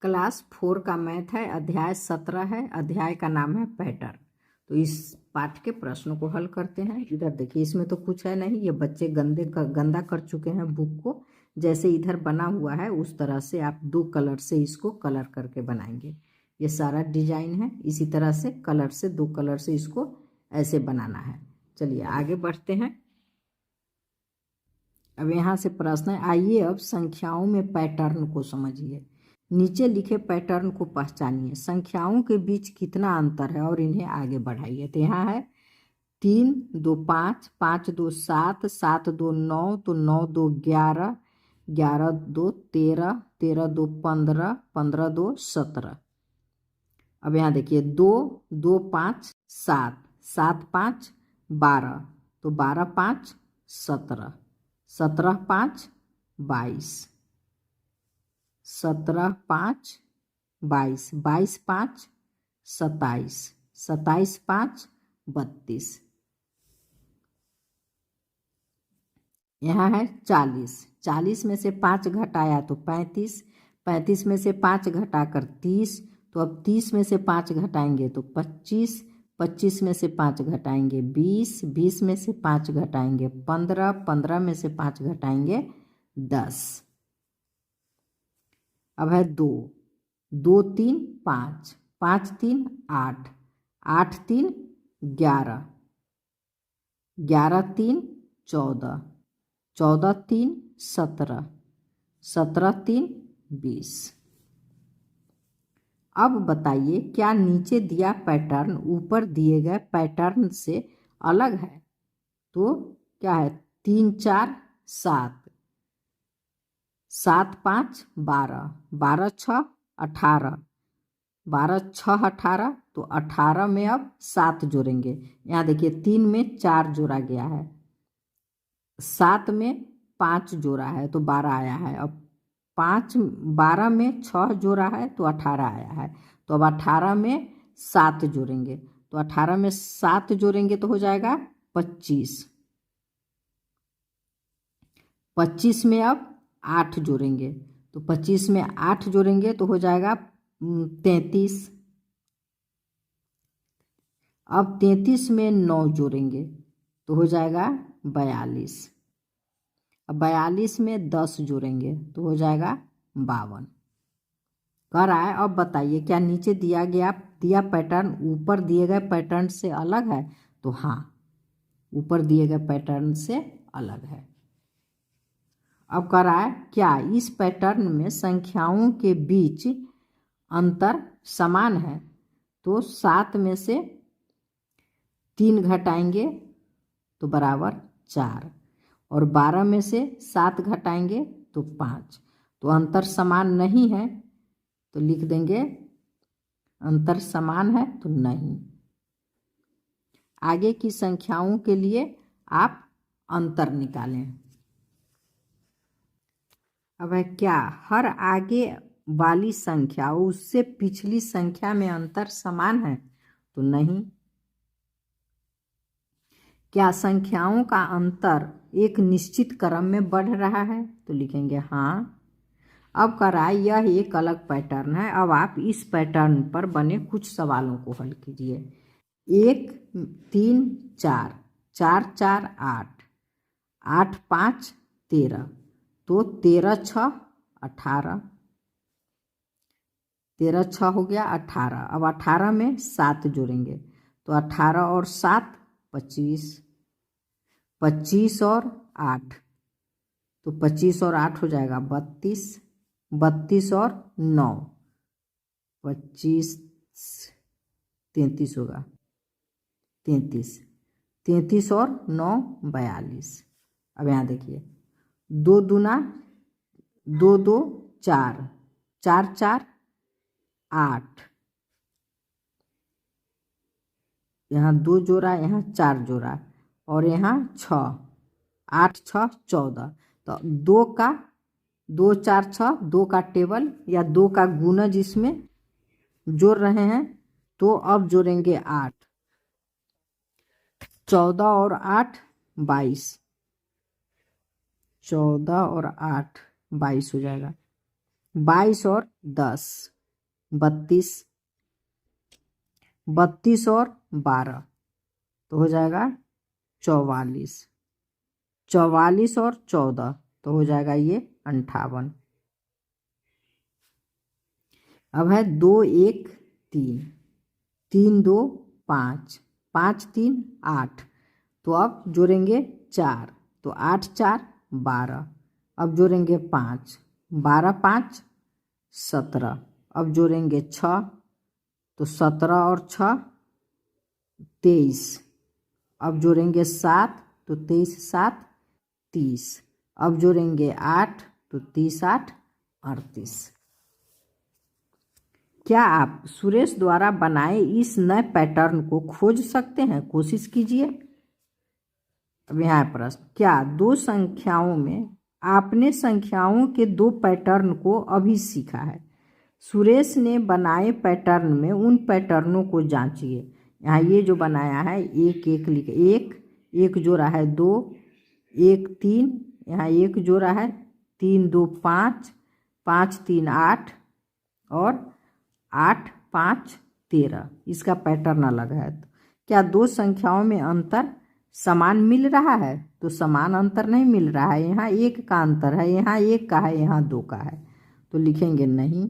Class 4 का math है, अध्याय 17 है। अध्याय का नाम है पैटर्न। तो इस पाठ के प्रश्नों को हल करते हैं। इधर देखिए, इसमें तो कुछ है नहीं, ये बच्चे गंदा कर चुके हैं बुक को। जैसे इधर बना हुआ है उस तरह से आप 2 कलर से इसको कलर करके बनाएंगे। ये सारा डिजाइन है, इसी तरह से कलर से 2 कलर से इसको ऐसे बनाना है। चलिए आगे बढ़ते हैं। अब यहाँ से प्रश्न है, आइए अब संख्याओं में पैटर्न को समझिए। नीचे लिखे पैटर्न को पहचानिए। संख्याओं के बीच कितना अंतर है और इन्हें आगे बढ़ाइए। तो यहाँ है 3 2 5, 5 2 7, 7 2 9, तो 9 2 11, 11 2 13, 13 2 15, 15 2 17। अब यहाँ देखिए 2 2 5 7, 7 5 12, तो 12 5 17, 17 5 22, 17 5 22, 22 5 27, 27 5 32। यहाँ है 40, 40 में से 5 घटाया तो 35, 35 में से 5 घटाकर 30, तो अब 30 में से 5 घटाएंगे तो 25, 25 में से 5 घटाएंगे 20, 20 में से 5 घटाएंगे 15, 15 में से 5 घटाएंगे 10। अब है 2 2 3 5, 5 3 8, 8 3 11, 11 3 14, 14 3 17, 17 3 20। अब बताइए क्या नीचे दिया पैटर्न ऊपर दिए गए पैटर्न से अलग है? तो क्या है, 3 4 7, 7 5 12, 12 6 18, 12 6 18, तो 18 में अब 7 जोड़ेंगे। यहाँ देखिए 3 में 4 जोड़ा गया है, 7 में 5 जोड़ा है तो 12 आया है। अब 12 में 6 जोड़ा है तो 18 आया है। तो अब 18 में 7 जोड़ेंगे, तो 18 में 7 जोड़ेंगे तो हो जाएगा 25। 25 में अब 8 जोड़ेंगे, तो 25 में 8 जोड़ेंगे तो हो जाएगा 33। अब 33 में 9 जोड़ेंगे तो हो जाएगा 42। अब 42 में 10 जोड़ेंगे तो हो जाएगा 52। कर रहा है। अब बताइए क्या नीचे दिया पैटर्न ऊपर दिए गए पैटर्न से अलग है? तो हाँ, ऊपर दिए गए पैटर्न से अलग है। अब कर रहा है क्या इस पैटर्न में संख्याओं के बीच अंतर समान है? तो 7 में से 3 घटाएंगे तो बराबर 4, और 12 में से 7 घटाएंगे तो 5। तो अंतर समान नहीं है तो लिख देंगे अंतर समान है तो नहीं। आगे की संख्याओं के लिए आप अंतर निकालें। अब है क्या हर आगे वाली संख्या उससे पिछली संख्या में अंतर समान है? तो नहीं। क्या संख्याओं का अंतर एक निश्चित क्रम में बढ़ रहा है? तो लिखेंगे हाँ। अब कराए यह एक अलग पैटर्न है। अब आप इस पैटर्न पर बने कुछ सवालों को हल कीजिए। 1 3 4, 4 4 8, 8 5 13, तो 13 6 18, 13 6 हो गया 18। अब 18 में 7 जोड़ेंगे तो 18 और 7 25, 25 और 8, तो 25 और 8 हो जाएगा 32, 32 और 9 25, 33 होगा 33, 33 और 9 42। अब यहाँ देखिए 2 दूना 2 2 4, 4 4 8, यहाँ 2 जोड़ा, यहाँ 4 जोड़ा, और यहाँ 6, 8 6 14। तो 2 का 2 4 6 2 का टेबल या 2 का गुणज इसमें जोड़ रहे हैं, तो अब जोड़ेंगे 8, 14 और 8 22, 14 और 8 22 हो जाएगा, 22 और 10 32, 32 और 12 तो हो जाएगा 44, 44 और 14 तो हो जाएगा ये 58। अब है 2 1 3, 3 2 5, 5 3 8 तो अब जोड़ेंगे 4 तो 8 4 12। अब जोड़ेंगे 5, 12 5 17। अब जोड़ेंगे 6 तो 17 और 6 23। अब जोड़ेंगे 7 तो 23 7 30। अब जोड़ेंगे 8 तो 30 8 38। क्या आप सुरेश द्वारा बनाए इस नए पैटर्न को खोज सकते हैं? कोशिश कीजिए। अब यहाँ प्रश्न, क्या दो संख्याओं में आपने संख्याओं के दो पैटर्न को अभी सीखा है? सुरेश ने बनाए पैटर्न में उन पैटर्नों को जांचिए। यहाँ ये जो बनाया है एक एक लिख, एक जोड़ा है 2, 1 3, यहाँ एक जोड़ा है 3 2 5, 5 3 8 और 8 5 13। इसका पैटर्न अलग है। क्या दो संख्याओं में अंतर समान मिल रहा है? तो समान अंतर नहीं मिल रहा है, यहाँ एक का अंतर है, यहाँ एक का है, यहाँ 2 का है, तो लिखेंगे नहीं।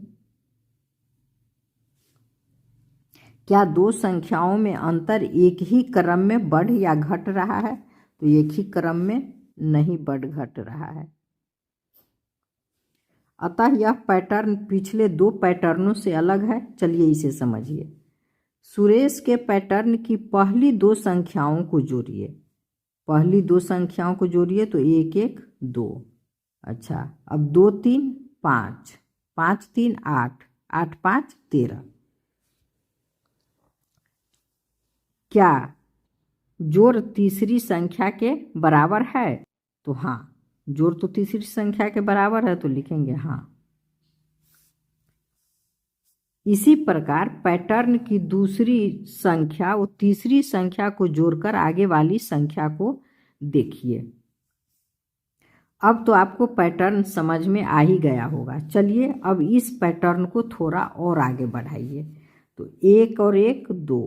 क्या दो संख्याओं में अंतर एक ही क्रम में बढ़ या घट रहा है? तो एक ही क्रम में नहीं बढ़ घट रहा है। अतः यह पैटर्न पिछले दो पैटर्नों से अलग है। चलिए इसे समझिए। सुरेश के पैटर्न की पहली दो संख्याओं को जोड़िए। पहली दो संख्याओं को जोड़िए तो 1 1 2। अच्छा, अब 2 3 5, 5 3 8, 8 5 13। क्या जोड़ तीसरी संख्या के बराबर है? तो हाँ, जोड़ तो तीसरी संख्या के बराबर है, तो लिखेंगे हाँ। इसी प्रकार पैटर्न की दूसरी संख्या और तीसरी संख्या को जोड़कर आगे वाली संख्या को देखिए। अब तो आपको पैटर्न समझ में आ ही गया होगा। चलिए अब इस पैटर्न को थोड़ा और आगे बढ़ाइए। तो 1 और 1 2,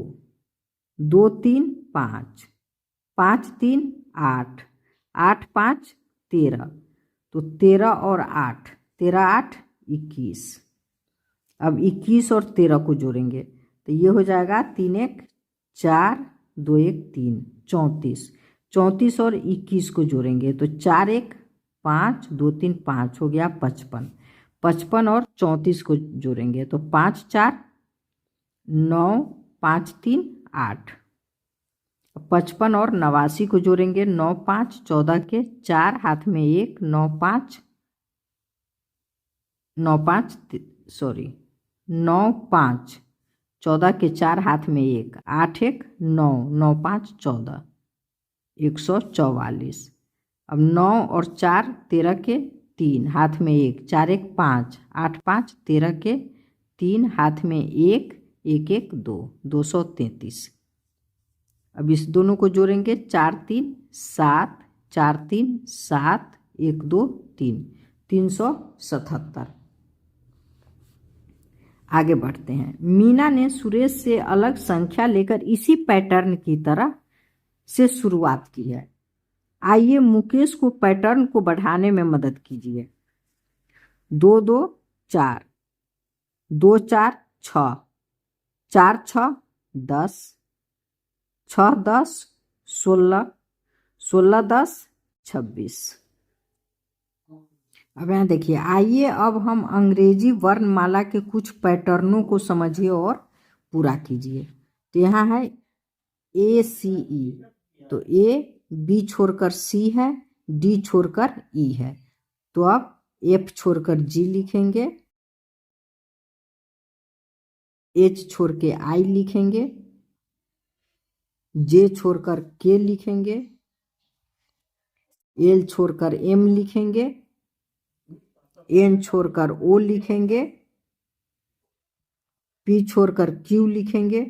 2 3 5, 5 3 8, 8 5 13। तो 13 और 8, 13 8 21। अब 21 और 13 को जोड़ेंगे तो ये हो जाएगा 3 1 4, 2 1 3, 34। 34 और 21 को जोड़ेंगे तो 4 1 5, 2 3 5 हो गया 55। 55 और 34 को जोड़ेंगे तो 5 4 9, 5 3 8। 55 और 89 को जोड़ेंगे 9 5 14 के 4 हाथ में 1, 9 5 9 5 सॉरी 9 5 14 के 4 हाथ में 1, 8 1 9, 9 5 14, 144। अब 9 और 4 13 के 3 हाथ में 1, 4 1 5, 8 5 13 के 3 हाथ में 1, 1 1 2, 233। अब इस दोनों को जोड़ेंगे 4 3 7, 4 3 7, 1 2 3, 377। आगे बढ़ते हैं। मीना ने सुरेश से अलग संख्या लेकर इसी पैटर्न की तरह से शुरुआत की है। आइए मुकेश को पैटर्न को बढ़ाने में मदद कीजिए। 2 2 4, 2 4 6, 4 6 10, 6 10 16, 16 10 26। अब यहाँ देखिए, आइए अब हम अंग्रेजी वर्णमाला के कुछ पैटर्नों को समझिए और पूरा कीजिए। तो यहाँ है ACE, तो A B छोड़कर C है, D छोड़कर E है, तो अब F छोड़कर G लिखेंगे, H छोड़ के I लिखेंगे, J छोड़कर K लिखेंगे, L छोड़कर M लिखेंगे, N छोड़कर O लिखेंगे, P छोड़कर Q लिखेंगे,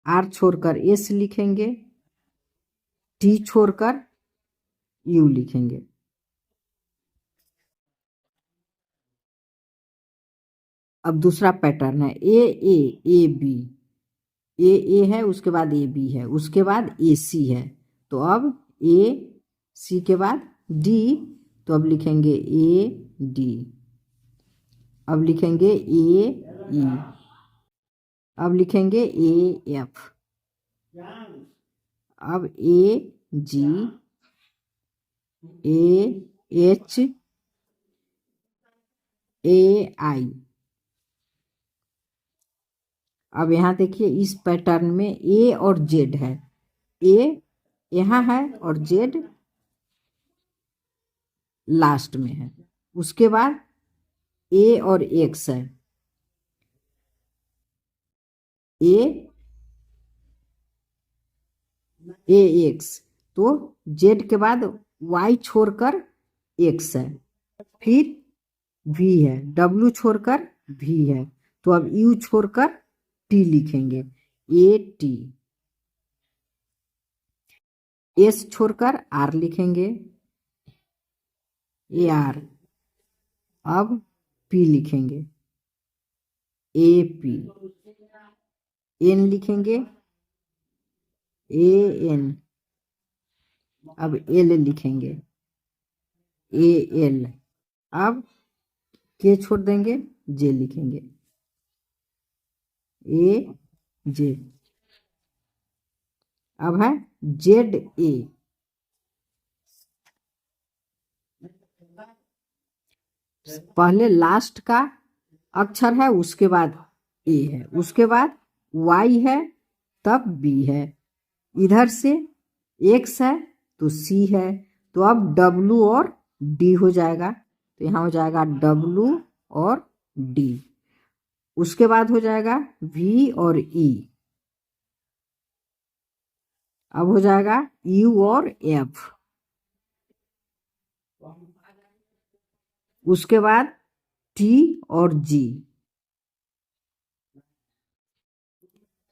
R छोड़कर S लिखेंगे, T छोड़कर U लिखेंगे। अब दूसरा पैटर्न है ए बी, ए है, उसके बाद ए बी है, उसके बाद ए सी है। तो अब ए सी के बाद डी, तो अब लिखेंगे ए डी। अब लिखेंगे ए ई, अब लिखेंगे ए एफ, अब ए जी, ए एच, ए आई। अब यहाँ देखिए इस पैटर्न में ए और जेड है, ए यहाँ है और जेड लास्ट में है। उसके बाद ए और एक्स है, ए एक्स, तो जेड के बाद वाई छोड़कर एक्स है, फिर वी है, डब्ल्यू छोड़कर वी है, तो अब यू छोड़कर टी लिखेंगे, ए टी। एस छोड़कर आर लिखेंगे, ए आर। अब पी लिखेंगे, ए पी। एन लिखेंगे, ए एन। अब एल लिखेंगे, ए एल। अब के छोड़ देंगे, जे लिखेंगे, ए जे। अब है जेड ए, पहले लास्ट का अक्षर है, उसके बाद ए है, उसके बाद वाई है, तब बी है, इधर से एक्स है तो सी है, तो अब डब्लू और डी हो जाएगा, तो यहाँ हो जाएगा डब्लू और डी। उसके बाद हो जाएगा वी और ई, अब हो जाएगा यू और एफ। उसके बाद टी और जी,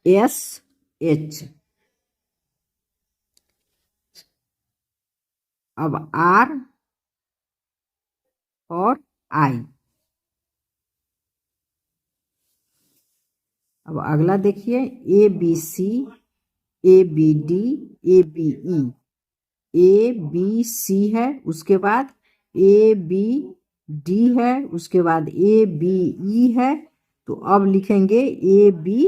एस एच। अब आर और आई। अब अगला देखिए, A B C, A B D, A B E. A B C है, उसके बाद ए बी डी है, उसके बाद ए बी ई है, तो अब लिखेंगे ए बी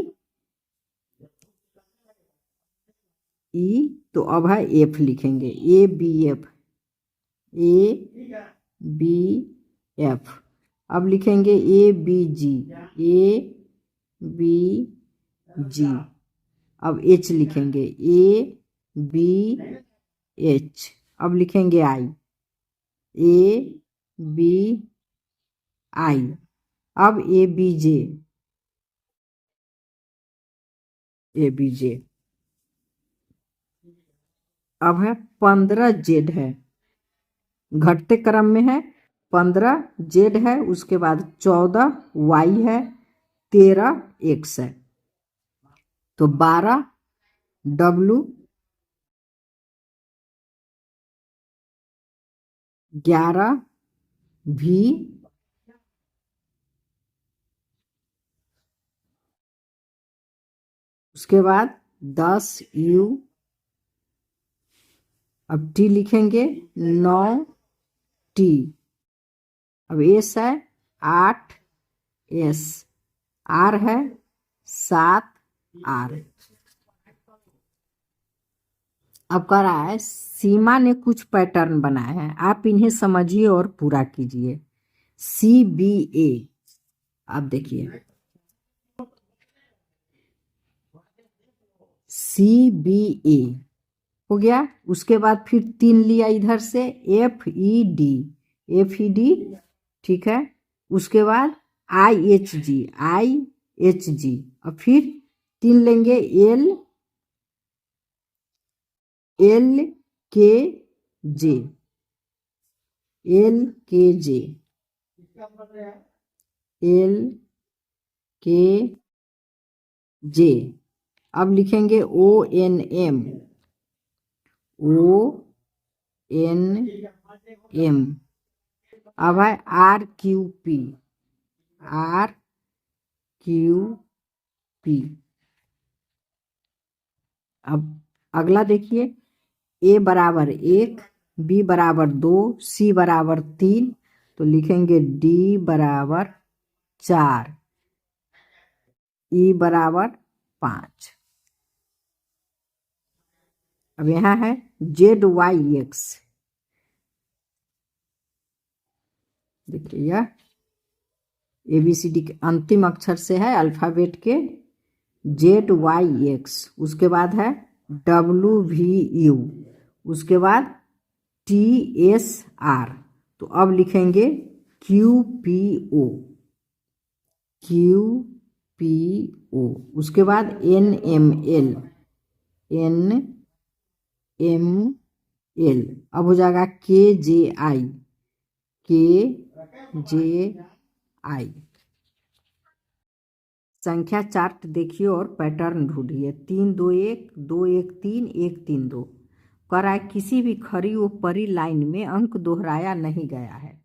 ई, तो अब है एफ लिखेंगे, A B F, A B F. अब लिखेंगे A B ji, A B जी। अब एच लिखेंगे, ए बी एच। अब लिखेंगे आई, ए बी आई। अब A B J, A B J. अब है 15 जेड है, घटते क्रम में है, 15 जेड है, उसके बाद 14 वाई है, 13 एक्स है, तो 12 डब्लू, 11 भी, उसके बाद 10 यू। अब टी लिखेंगे, 9 टी। अब एस है 8 एस, आर है 7 आर। अब कह रहा है सीमा ने कुछ पैटर्न बनाए हैं, आप इन्हें समझिए और पूरा कीजिए। सी बी ए, आप देखिए सी बी ए हो गया। उसके बाद फिर 3 लिया इधर से, F E D, F E D, ठीक है। उसके बाद I H G, I H G. और फिर 3 लेंगे, एल, एल के जे, एल के जे, एल के जे। अब लिखेंगे O N M, O N M. अब है R Q P, R Q P. अब अगला देखिए, ए बराबर 1, बी बराबर 2, सी बराबर 3, तो लिखेंगे डी बराबर 4, ई बराबर 5। अब यहाँ है जेड वाई एक्स। देखिए यह ABCD के अंतिम अक्षर से है अल्फाबेट के ZYX, उसके बाद है WVU, उसके बाद TSR। तो अब लिखेंगे QPO, QPO, उसके बाद NML, NML। अब हो जाएगा KJI, KJI। संख्या चार्ट देखिए और पैटर्न ढूंढिए। 3 2 1 2 1 3 1 3 2। कह रहा है किसी भी खरी व परी लाइन में अंक दोहराया नहीं गया है।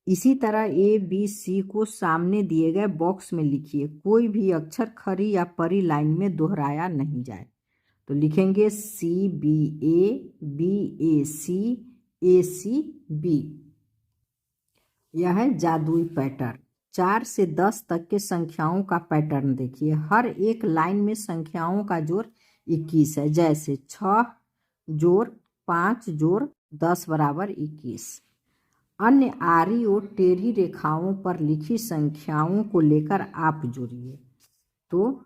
इसी तरह ABC को सामने दिए गए बॉक्स में लिखिए। कोई भी अक्षर खरी या परी लाइन में दोहराया नहीं जाए। तो लिखेंगे CBA, BAC, ACB। यह है जादुई पैटर्न। 4 से 10 तक के संख्याओं का पैटर्न देखिए। हर एक लाइन में संख्याओं का जोड़ 21 है। जैसे 6 जोड़ 5 जोड़ 10 बराबर 21। अन्य आड़ी और टेढ़ी रेखाओं पर लिखी संख्याओं को लेकर आप जोड़िए। तो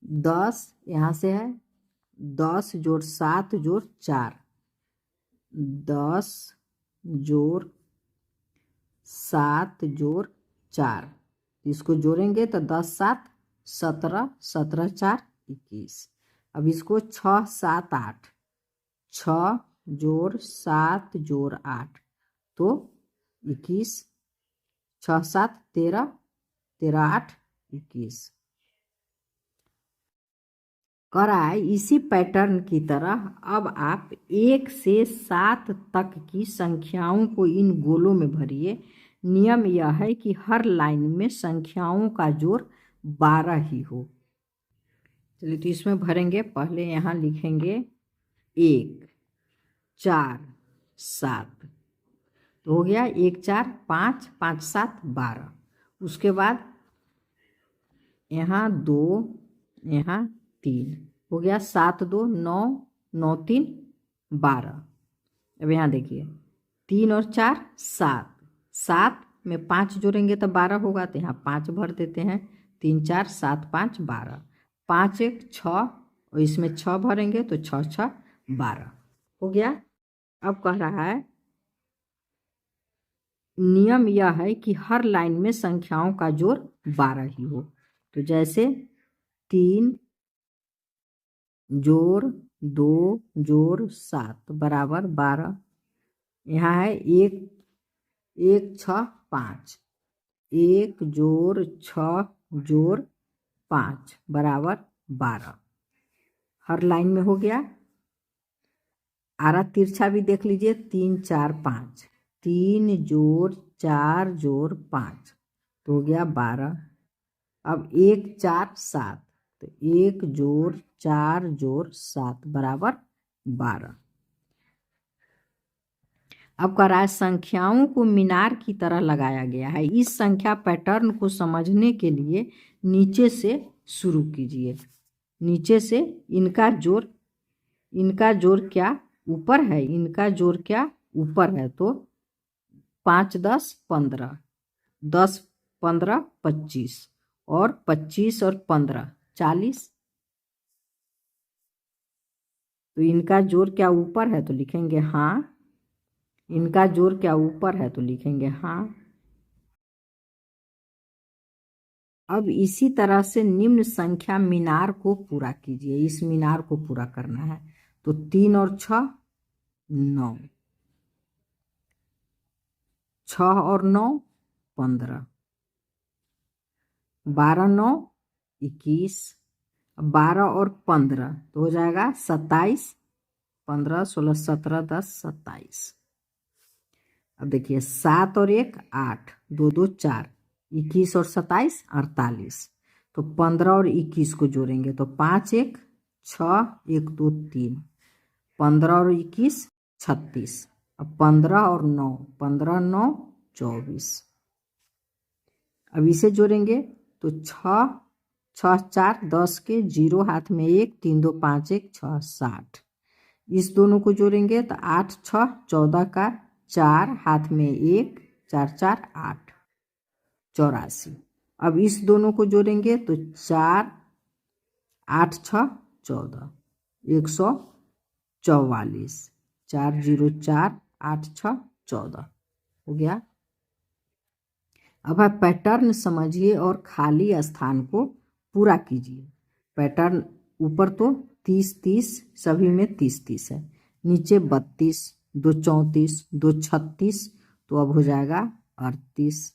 10 यहाँ से है, 10 जोड़ 7 जोड़ 4, 10 जोड़ 7 जोड़ 4, इसको जोड़ेंगे तो 10 7 17, 17 4 21। अब इसको 6 7 8, 6 जोड़ 7 जोड़ 8, तो 21, 6 7 13, 13 8 21। कह रहा है इसी पैटर्न की तरह अब आप 1 से 7 तक की संख्याओं को इन गोलों में भरिए। नियम यह है कि हर लाइन में संख्याओं का जोड़ 12 ही हो। चलिए तो इसमें भरेंगे। पहले यहाँ लिखेंगे 1 4 7, तो हो गया 1 4 5 5 7 12। उसके बाद यहाँ 2, यहाँ 3, हो गया 7 2 9 9 3 12। अब यहाँ देखिए 3 और 4 7, 7 में 5 जोड़ेंगे तो 12 होगा, तो यहाँ 5 भर देते हैं। 3 4 7 5 12, 5 1 6, और इसमें 6 भरेंगे तो 6 6 12 हो गया। अब कह रहा है नियम यह है कि हर लाइन में संख्याओं का जोड़ 12 ही हो। तो जैसे 3 जोड़ 2 जोड़ 7 बराबर 12। यहाँ है 1 1 6 5, 1 जोड़ 6 जोड़ 5 बराबर 12। हर लाइन में हो गया। आरा तिरछा भी देख लीजिए। 3 4 5, 3 जोड़ 4 जोड़ 5, तो हो गया 12। अब 1 4 7, तो 1 जोड़ 4 जोड़ 7 बराबर 12। अब कह रहा है संख्याओं को मीनार की तरह लगाया गया है। इस संख्या पैटर्न को समझने के लिए नीचे से शुरू कीजिए। नीचे से इनका जोड़ क्या ऊपर है, इनका जोड़ क्या ऊपर है। तो 5 10 15, 10 15 25, और 25 और 15 40। तो इनका जोड़ क्या ऊपर है, तो लिखेंगे हाँ। इनका जोड़ क्या ऊपर है, तो लिखेंगे हाँ। अब इसी तरह से निम्न संख्या मीनार को पूरा कीजिए। इस मीनार को पूरा करना है। तो 3 और 6 9, 6 और 9 15, 12 9 21, 12 और 15 तो हो जाएगा 27, 15 16 17 10 27। अब देखिए 7 और 1 8, 2 2 4, 21 और 27 48। तो 15 और 21 को जोड़ेंगे तो 5 1 6 1 2 3, 15 और 21 36। अब 15 और 9, 15 9 24। अब इसे जोड़ेंगे तो 6 6 4 10 के 0 हाथ में 1, 3 2 5 1 6 60। इस दोनों को जोड़ेंगे तो 8 6 14 का 4 हाथ में 1, 4 4 8 84। अब इस दोनों को जोड़ेंगे तो 4 8 6 14 144। 4 0 4 8 6 14 हो गया। अब आप पैटर्न समझिए और खाली स्थान को पूरा कीजिए। पैटर्न ऊपर तो 30 30 सभी में 30 30 है, नीचे 32 2 34 2 36, तो अब हो जाएगा 38।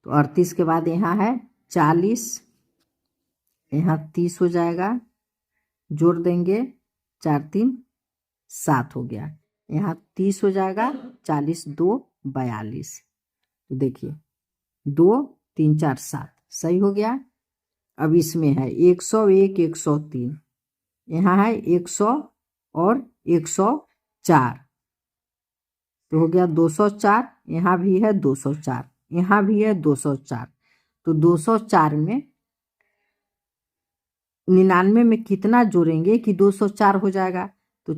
तो 38 के बाद यहाँ है 40, यहाँ 30 हो जाएगा, जोड़ देंगे 4 3 7 हो गया, यहाँ 30 हो जाएगा, 40 2 42। तो देखिए 2 3 4 7 सही हो गया। अब इसमें है 101 103, यहाँ है 100 और 104, तो हो गया 204। यहाँ भी है 204, यहाँ भी है 204। तो 204 में 99 में कितना जोड़ेंगे कि 204 हो जाएगा। तो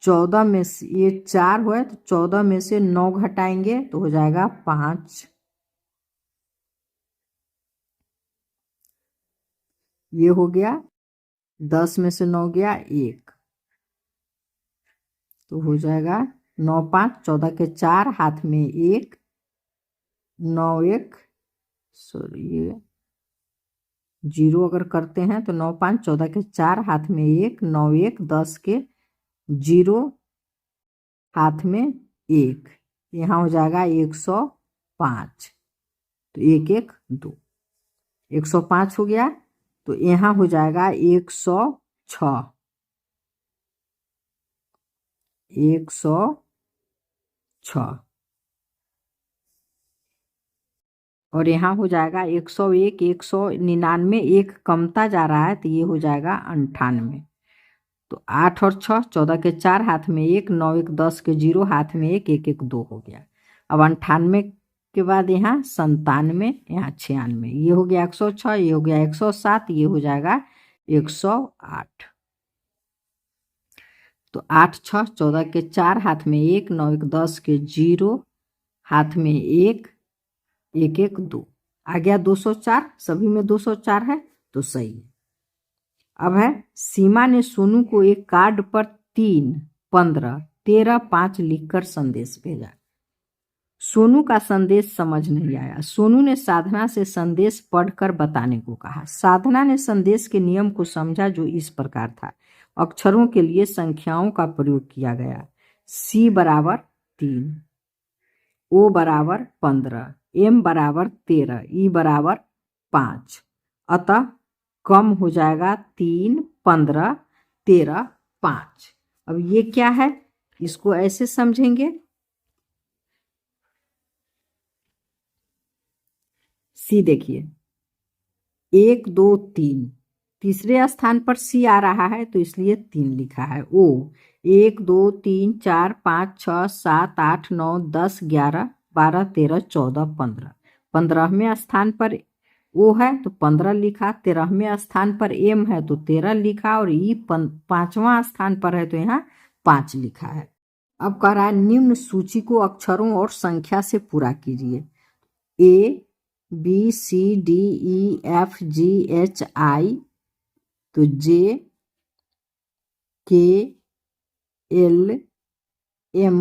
14 में से ये 4 हुआ तो 14 में से 9 घटाएंगे तो हो जाएगा 5। ये हो गया, 10 में से 9 गया 1, तो हो जाएगा 9 5 14 के 4 हाथ में 1, 9 1 सॉरी ये 0 अगर करते हैं तो 9 5 14 के 4 हाथ में 1, 9 1 10 के 0 हाथ में 1, यहाँ हो जाएगा 105। तो 1 1 2 105 हो गया। तो यहाँ हो जाएगा 106 106, और यहाँ हो जाएगा 101 199, एक कमता जा रहा है तो ये हो जाएगा 98। तो 8 और 6 14 के 4 हाथ में 1, 9 1 10 के 0 हाथ में 1, 1 1 2 हो गया। अब 98 के बाद यहाँ 97, यहाँ 96, ये हो गया 106, ये हो गया 107, ये हो जाएगा 108। तो 8 6 14 के 4 हाथ में 1, 9 1 10 के 0 हाथ में 1, 1 1 2 आ गया 204, सभी में 204 है तो सही है। अब है सीमा ने सोनू को एक कार्ड पर 3 15 13 5 लिखकर संदेश भेजा। सोनू का संदेश समझ नहीं आया। सोनू ने साधना से संदेश पढ़कर बताने को कहा। साधना ने संदेश के नियम को समझा जो इस प्रकार था। अक्षरों के लिए संख्याओं का प्रयोग किया गया। C बराबर 3, O बराबर 15, M बराबर 13, E बराबर 5। अतः कम हो जाएगा 3 15 13 5। अब ये क्या है, इसको ऐसे समझेंगे। सी देखिए 1 2 3, तीसरे स्थान पर सी आ रहा है तो इसलिए 3 लिखा है। ओ 1 2 3 4 5 6 7 8 9 10 11 12 13 14 15, 15वें स्थान पर ओ है तो 15 लिखा। 13वें स्थान पर एम है तो 13 लिखा, और ई 5वां स्थान पर है तो यहाँ 5 लिखा है। अब कह रहा है निम्न सूची को अक्षरों और संख्या से पूरा कीजिए। A B C D E F G H I, तो J K L M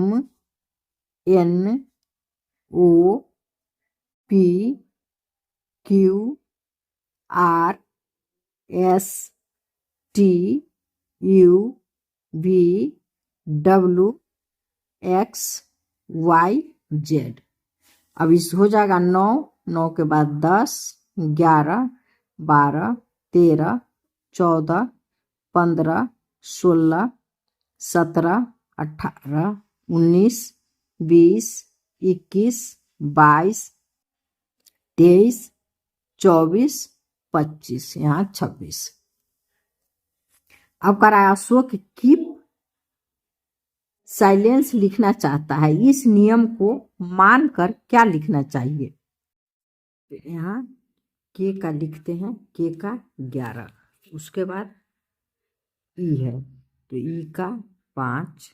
N O P Q R S T U V W X Y Z। अब इस हो जाएगा 9, 9 के बाद 10 11 12 13 14 15 16 17 18 19 20 21 22 23 24, 25, यहाँ 26। अब कह रहा है अशोक कीप साइलेंस लिखना चाहता है, इस नियम को मानकर क्या लिखना चाहिए? तो यहाँ के का लिखते हैं, के का 11, उसके बाद ई है तो ई का 5,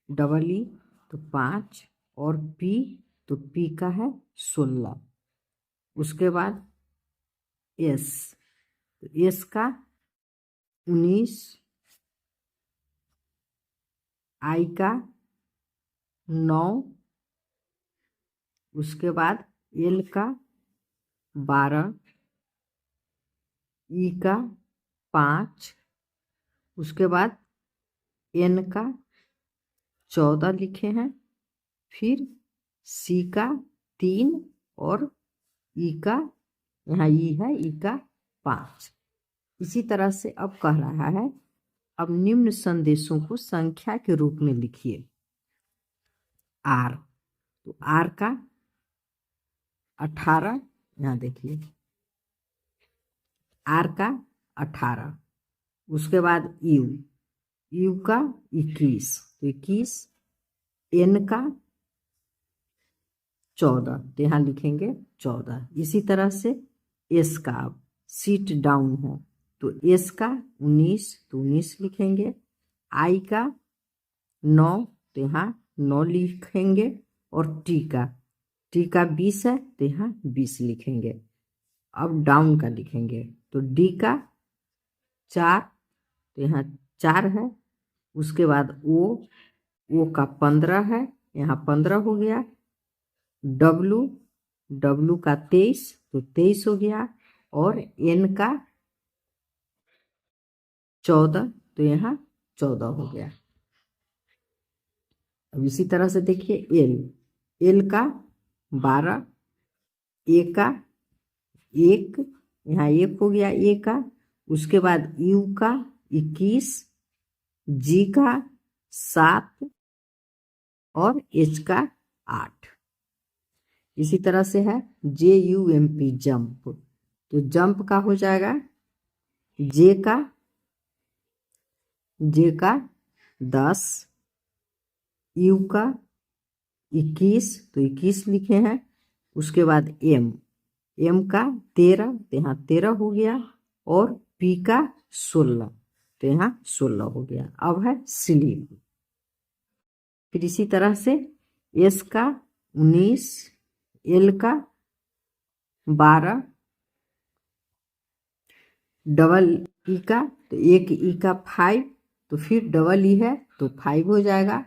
डबल ई तो 5, और पी तो पी का है 16, उसके बाद एस तो एस का 19, आई का 9, उसके बाद एल का 12, ई का 5, उसके बाद एन का 14 लिखे हैं, फिर सी का 3 और ई का, यहाँ ई है, ई का 5। इसी तरह से अब कह रहा है अब निम्न संदेशों को संख्या के रूप में लिखिए। आर तो आर का 18, यहाँ देखिए आर का 18, उसके बाद यू, यू का 21 तो 21, एन का 14 तो यहाँ लिखेंगे 14। इसी तरह से एस का अब सीट डाउन है तो एस का 19 तो 19 लिखेंगे, आई का 9 तो यहाँ 9 लिखेंगे, और टी का 20 है तो यहाँ 20 लिखेंगे। अब डाउन का लिखेंगे तो डी का 4 तो यहाँ 4 है, उसके बाद ओ का 15 है, यहाँ 15 हो गया, डब्लू का 23 तो 23 हो गया, और एन का 14 तो यहाँ 14 हो गया। अब इसी तरह से देखिए एल का 12, ए का 1 यहाँ 1 हो गया ए का, उसके बाद यू का 21, जी का 7 और एच का 8। इसी तरह से है JUMP जंप तो जंप का हो जाएगा जे का 10, यू का 21 तो 21 लिखे हैं, उसके बाद एम का 13 तो यहाँ 13 हो गया, और पी का 16 तो यहाँ 16 हो गया। अब है स्लीप। फिर इसी तरह से एस का 19, एल का 12, डबल ई का तो एक ई का 5 तो फिर डबल ई है तो 5 हो जाएगा,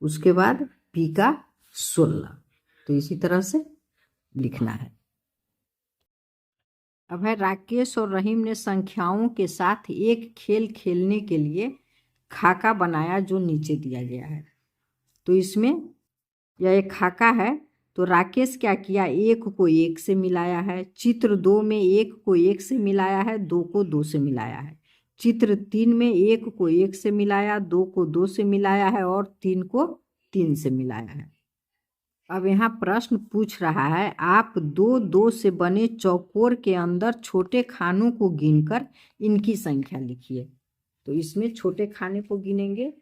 उसके बाद पी का 16 तो इसी तरह से लिखना है। अब है राकेश और रहीम ने संख्याओं के साथ एक खेल खेलने के लिए खाका बनाया जो नीचे दिया गया है। तो इसमें यह एक खाका है तो राकेश क्या किया, 1 को 1 से मिलाया है, चित्र 2 में 1 को 1 से मिलाया है, 2 को 2 से मिलाया है, चित्र 3 में 1 को 1 से मिलाया, 2 को 2 से मिलाया है, और 3 को 3 से मिलाया है। अब यहाँ प्रश्न पूछ रहा है आप 2 से बने चौकोर के अंदर छोटे खानों को गिनकर इनकी संख्या लिखिए। तो इसमें छोटे खाने को गिनेंगे,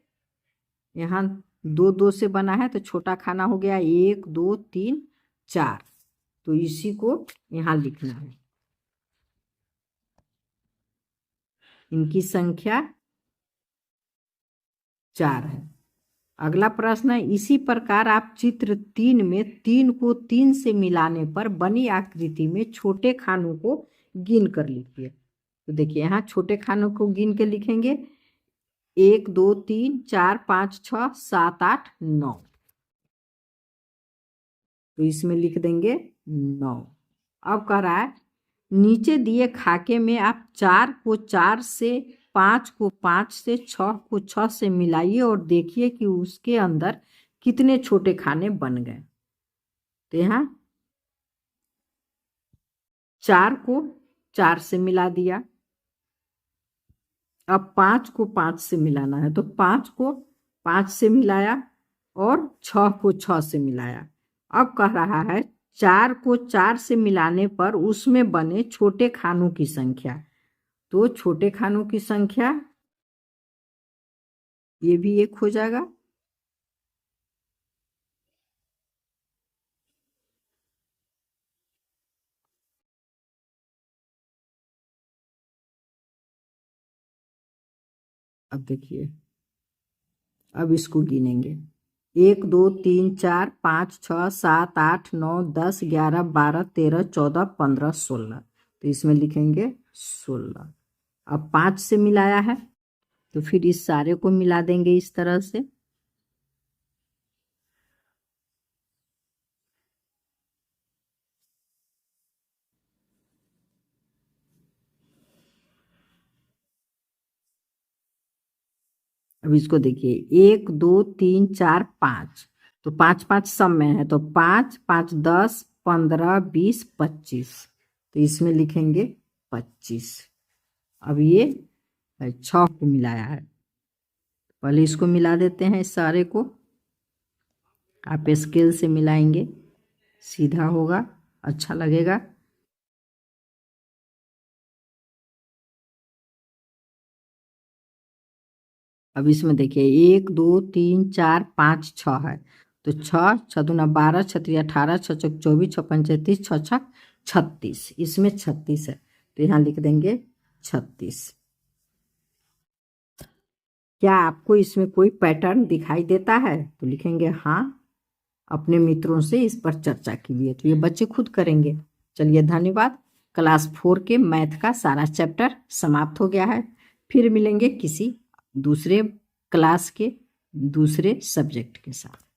यहाँ 2 से बना है तो छोटा खाना हो गया 1 2 3 4 तो इसी को यहाँ लिखना है, इनकी संख्या 4 है। अगला प्रश्न है इसी प्रकार आप चित्र 3 में 3 को 3 से मिलाने पर बनी आकृति में छोटे खानों को गिन कर लिखिए। तो देखिए यहाँ छोटे खानों को गिन के लिखेंगे 1 2 3 4 5 6 7 8 9 तो इसमें लिख देंगे 9। अब कह रहा है नीचे दिए खाके में आप 4 को 4 से, 5 को 5 से, 6 को 6 से मिलाइए और देखिए कि उसके अंदर कितने छोटे खाने बन गए। तो यहाँ 4 को 4 से मिला दिया, अब 5 को 5 से मिलाना है तो 5 को 5 से मिलाया और 6 को 6 से मिलाया। अब कह रहा है 4 को 4 से मिलाने पर उसमें बने छोटे खानों की संख्या। तो छोटे खानों की संख्या ये भी 1 हो जाएगा। अब देखिए, अब इसको गिनेंगे। 1 2 3 4 5 6 7 8 9 10 11 12 13 14 15 16। तो इसमें लिखेंगे 16। अब 5 से मिलाया है तो फिर इस सारे को मिला देंगे इस तरह से। अब इसको देखिए, 1 2 3 4 5। तो 5 5 सब में है, तो 5 5 10 15 20 25। तो इसमें लिखेंगे 25। अब ये 6 को मिलाया है, पहले इसको मिला देते हैं इस सारे को। आप स्केल से मिलाएंगे, सीधा होगा, अच्छा लगेगा। अब इसमें देखिए 1 2 3 4 5 6 है, तो 6 6 दूना 12 6 3 18 6 चौक 24 6 पंच 33 6 छक 36। इसमें 36 है तो यहाँ लिख देंगे 36। क्या आपको इसमें कोई पैटर्न दिखाई देता है? तो लिखेंगे हाँ। अपने मित्रों से इस पर चर्चा कीजिए। तो ये बच्चे खुद करेंगे। चलिए, धन्यवाद। क्लास 4 के मैथ का सारा चैप्टर समाप्त हो गया है। फिर मिलेंगे किसी दूसरे क्लास के दूसरे सब्जेक्ट के साथ।